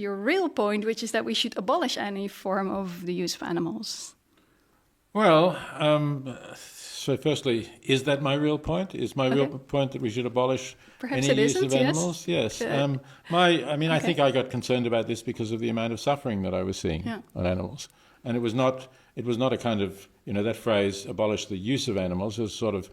your real point, which is that we should abolish any form of the use of animals. Well, so firstly, is that my real point? Is my real point that we should abolish Perhaps any it use isn't, of animals? Yes. I think I got concerned about this because of the amount of suffering that I was seeing on animals. And it was not a kind of, that phrase, abolish the use of animals, is sort of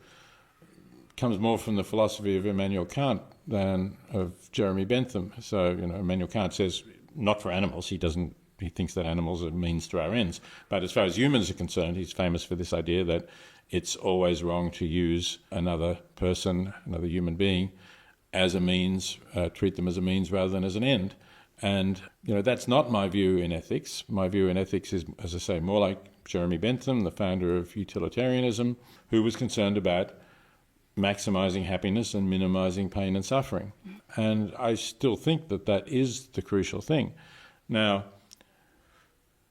comes more from the philosophy of Immanuel Kant than of Jeremy Bentham. So, Immanuel Kant says, not for animals. He thinks that animals are means to our ends. But as far as humans are concerned, he's famous for this idea that it's always wrong to use another person, another human being, as a means, treat them as a means rather than as an end. And, that's not my view in ethics. My view in ethics is, as I say, more like Jeremy Bentham, the founder of utilitarianism, who was concerned about maximizing happiness and minimizing pain and suffering. And I still think that is the crucial thing. Now,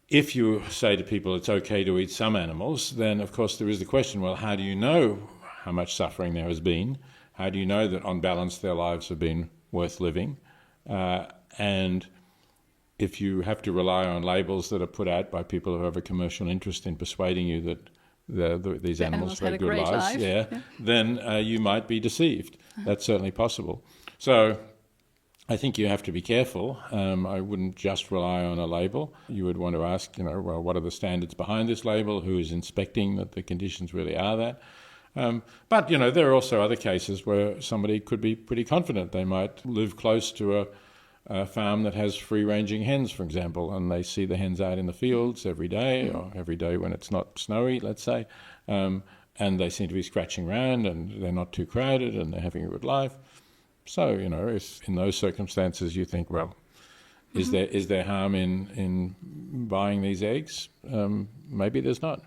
if you say to people it's okay to eat some animals, then of course there is the question, well, how do you know how much suffering there has been? How do you know that on balance their lives have been worth living? And if you have to rely on labels that are put out by people who have a commercial interest in persuading you that these animals have good lives, then you might be deceived. That's certainly possible. So I think you have to be careful. I wouldn't just rely on a label. You would want to ask, well, what are the standards behind this label? Who is inspecting that the conditions really are that? But, there are also other cases where somebody could be pretty confident. They might live close to a farm that has free-ranging hens, for example, and they see the hens out in the fields every day, or every day when it's not snowy, let's say, and they seem to be scratching around and they're not too crowded and they're having a good life. So, if in those circumstances you think, well, is there harm in buying these eggs? Maybe there's not.